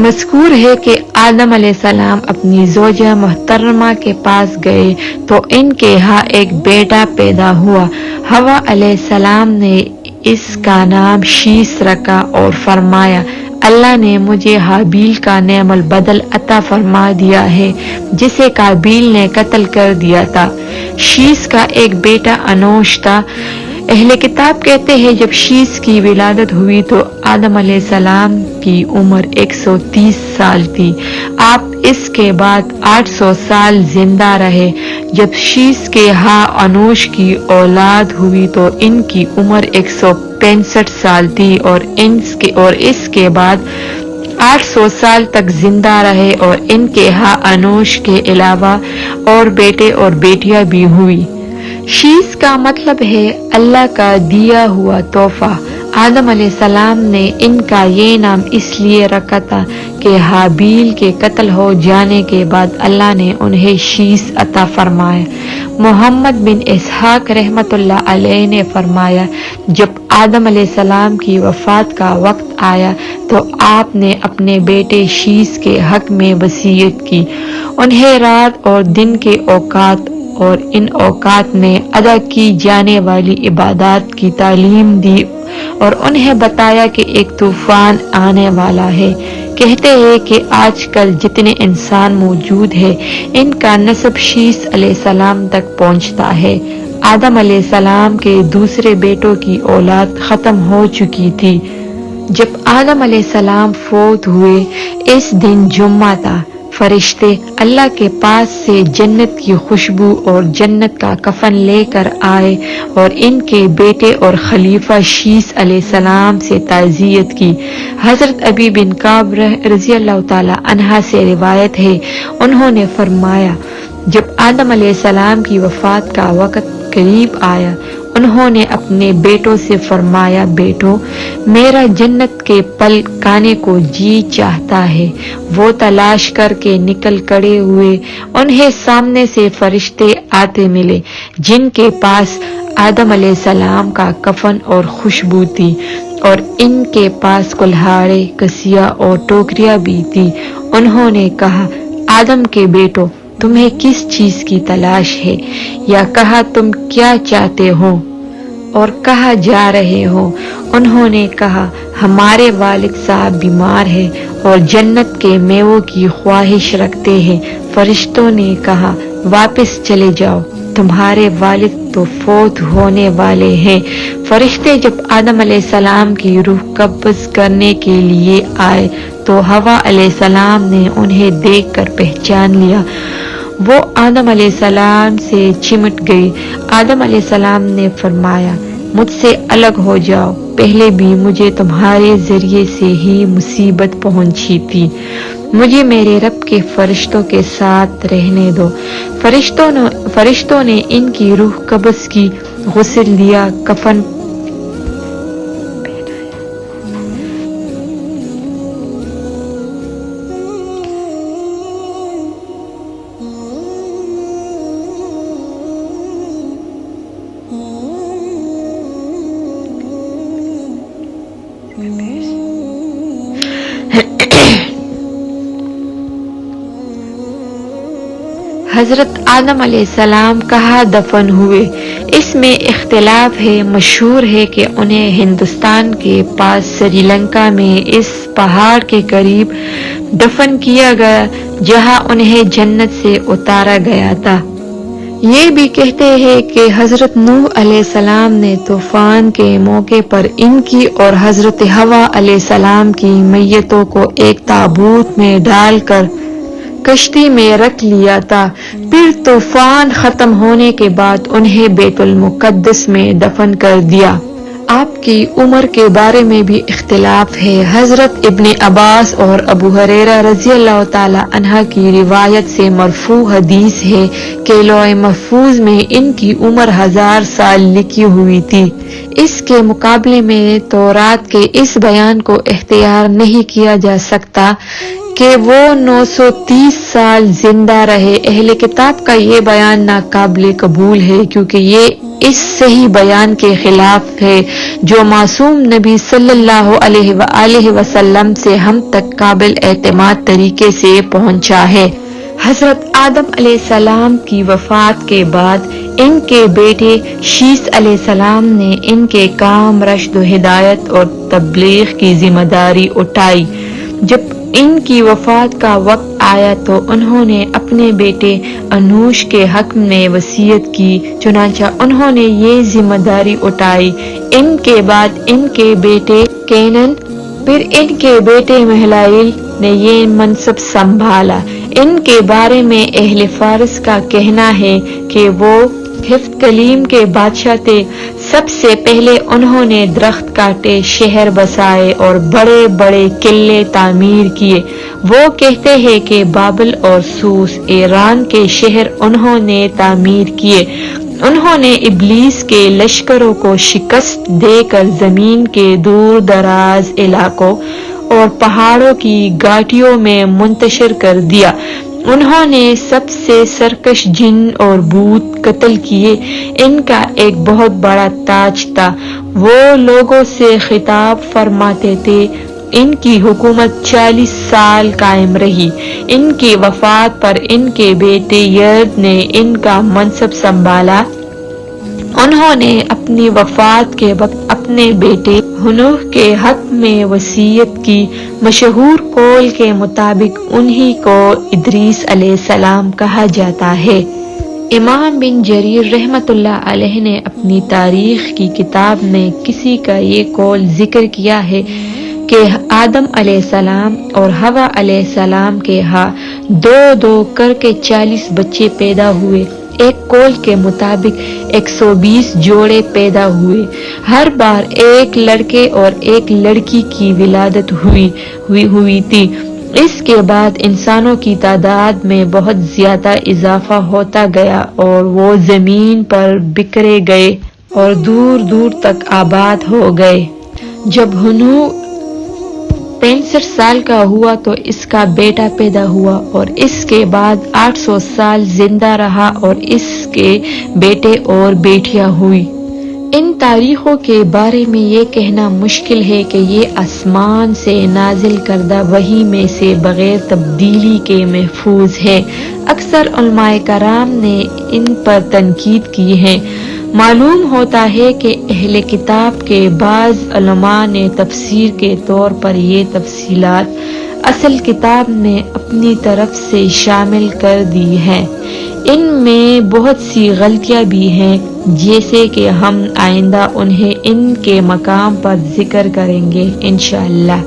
मज़कूर है कि आदम अलैहिस्सलाम अपनी ज़ौजा मुहतरमा के पास गए तो इनके यहाँ एक बेटा पैदा हुआ। हवा अलैहिस्सलाम ने इसका नाम शीस रखा और फरमाया, अल्लाह ने मुझे हाबील का नेमल बदल अता फरमा दिया है जिसे काबील ने कत्ल कर दिया था। शीस का एक बेटा अनोश था। अहले किताब कहते हैं जब शीस की विलादत हुई तो आदम अलैहिस्सलाम की उम्र 130 साल थी। आप इसके बाद 800 साल जिंदा रहे। जब शीस के यहाँ अनोश की औलाद हुई तो इनकी उम्र 165 साल थी और इसके बाद 800 साल तक जिंदा रहे और इनके यहाँ अनोश के अलावा और बेटे और बेटियां भी हुई। शीस का मतलब है अल्लाह का दिया हुआ तोहफा। आदम अलैहिस्सलाम ने इनका ये नाम इसलिए रखा था कि हाबील के कत्ल हो जाने के बाद अल्लाह ने उन्हें शीस अता फरमाया। मोहम्मद बिन इसहाक रहमतुल्लाह अलैह ने फरमाया, जब आदम अलैहिस्सलाम की वफात का वक्त आया तो आपने अपने बेटे शीस के हक में वसीयत की। उन्हें रात और दिन के औकात और इन औकात में अदा की जाने वाली इबादत की तालीम दी और उन्हें बताया कि एक तूफान आने वाला है। कहते हैं कि आजकल जितने इंसान मौजूद हैं इनका नस्ब शीस अलैहिस्सलाम तक पहुंचता है। आदम अलैहिस्सलाम के दूसरे बेटों की औलाद खत्म हो चुकी थी। जब आदम अलैहिस्सलाम फौत हुए इस दिन जुम्मा था। फरिश्ते अल्लाह के पास से जन्नत की खुशबू और जन्नत का कफन लेकर आए और इनके बेटे और खलीफा शीस अलैहिस्सलाम से ताज़ियत की। हजरत अबी बिन काब रज़ियल्लाहु ताला अन्हा से रिवायत है, उन्होंने फरमाया, जब आदम अलैहिस्सलाम की वफात का वक़्त करीब आया उन्होंने अपने बेटों से फरमाया, बेटो मेरा जन्नत के पल खाने को जी चाहता है। वो तलाश करके निकल खड़े हुए। उन्हें सामने से फरिश्ते आते मिले जिनके पास आदम अलैहिस्सलाम का कफन और खुशबू थी और इनके पास कुल्हाड़े, कसिया और टोकरियां भी थी। उन्होंने कहा, आदम के बेटो तुम्हें किस चीज की तलाश है, या कहा तुम क्या चाहते हो और कहाँ जा रहे हो। उन्होंने कहा, हमारे वालिद साहब बीमार है और जन्नत के मेवों की ख्वाहिश रखते हैं। फरिश्तों ने कहा, वापस चले जाओ, तुम्हारे वालिद तो फौत होने वाले हैं। फरिश्ते जब आदम अलैहिस्सलाम की रूह कब्ज़ करने के लिए आए तो हवा अलैहिस्सलाम ने उन्हें देखकर पहचान लिया। वो आदम अलैहिस्सलाम से चिमट गई। आदम अलैहिस्सलाम ने फरमाया, मुझसे अलग हो जाओ, पहले भी मुझे तुम्हारे जरिए से ही मुसीबत पहुंची थी। मुझे मेरे रब के फरिश्तों के साथ रहने दो। फरिश्तों ने इनकी रूह कब्ज़ की, गुस्ल दिया, कफन हजरत आदम अलैहिस्सलाम कहाँ दफन हुए, इसमें इख्तिलाफ है। मशहूर है कि उन्हें हिंदुस्तान के पास श्रीलंका में इस पहाड़ के करीब दफन किया गया जहाँ उन्हें जन्नत से उतारा गया था। ये भी कहते हैं कि हजरत नूह अलैहिस्सलाम ने तूफान के मौके पर इनकी और हजरत हवा अलैहिस्सलाम की मैयतों को एक ताबूत में डालकर कश्ती में रख लिया था। फिर तूफान खत्म होने के बाद उन्हें बैतुल मुक़द्दस में दफन कर दिया। आपकी उम्र के बारे में भी इख्तिलाफ है। हजरत इब्ने अब्बास और अबू हुरैरा रज़ियल्लाहु ताला अन्हा की रिवायत से मरफू हदीस है कि लौह महफूज में इनकी उम्र 1000 साल लिखी हुई थी। इसके मुकाबले में तौरात के इस बयान को इख्तियार नहीं किया जा सकता कि वो 930 साल जिंदा रहे। अहले किताब का ये बयान नाकाबिल कबूल है क्योंकि ये اس صحیح بیان کے خلاف ہے جو معصوم نبی صلی اللہ علیہ وآلہ وسلم سے ہم تک قابل اعتماد طریقے سے پہنچا ہے۔ حضرت آدم علیہ السلام کی وفات کے بعد ان کے بیٹے شیث علیہ السلام نے ان کے کام رشد و ہدایت اور تبلیغ کی ذمہ داری اٹھائی۔ جب ان کی وفات کا وقت آیا تو انہوں نے اپنے بیٹے انوش کے حق میں وصیت کی، چنانچہ انہوں نے یہ ذمہ داری اٹھائی۔ ان کے بعد ان کے بیٹے کینن، پھر ان کے بیٹے مہلائیل نے یہ منصب سنبھالا۔ ان کے بارے میں اہل فارس کا کہنا ہے کہ وہ ہفت کلیم کے بادشاہ تھے۔ سب سے پہلے انہوں نے درخت کاٹے، شہر بسائے اور بڑے بڑے قلعے تعمیر کیے۔ وہ کہتے ہیں کہ بابل اور سوس، ایران کے شہر انہوں نے تعمیر کیے۔ انہوں نے ابلیس کے لشکروں کو شکست دے کر زمین کے دور دراز علاقوں اور پہاڑوں کی گھاٹیوں میں منتشر کر دیا۔ انہوں نے سب سے سرکش جن اور بھوت قتل کیے۔ ان کا ایک بہت بڑا تاج تھا۔ وہ لوگوں سے خطاب فرماتے تھے۔ ان کی حکومت 40 سال قائم رہی۔ ان کی وفات پر ان کے بیٹے یرد نے ان کا منصب سنبھالا۔ انہوں نے اپنی وفات کے وقت اپنے بیٹے ہنوح کے حق میں وصیت کی۔ مشہور قول کے مطابق انہی کو ادریس علیہ السلام کہا جاتا ہے۔ امام بن جریر رحمۃ اللہ علیہ نے اپنی تاریخ کی کتاب میں کسی کا یہ قول ذکر کیا ہے کہ آدم علیہ السلام اور حوا علیہ السلام کے ہاں دو دو کر کے 40 بچے پیدا ہوئے۔ ایک قول کے مطابق 120 جوڑے پیدا ہوئے۔ ہر بار ایک لڑکے اور ایک لڑکی کی ولادت ہوئی تھی۔ اس کے بعد انسانوں کی تعداد میں بہت زیادہ اضافہ ہوتا گیا اور وہ زمین پر بکھرے گئے اور دور دور تک آباد ہو گئے۔ جب ہنوح 65 سال کا ہوا تو اس کا بیٹا پیدا ہوا اور اس کے بعد 800 سال زندہ رہا اور اس کے بیٹے اور بیٹیاں ہوئی۔ ان تاریخوں کے بارے میں یہ کہنا مشکل ہے کہ یہ آسمان سے نازل کردہ وحی میں سے بغیر تبدیلی کے محفوظ ہے۔ اکثر علماء کرام نے ان پر تنقید کی ہے۔ معلوم ہوتا ہے کہ اہل کتاب کے بعض علماء نے تفسیر کے طور پر یہ تفصیلات اصل کتاب میں اپنی طرف سے شامل کر دی ہیں۔ ان میں بہت سی غلطیاں بھی ہیں جیسے کہ ہم آئندہ انہیں ان کے مقام پر ذکر کریں گے انشاءاللہ۔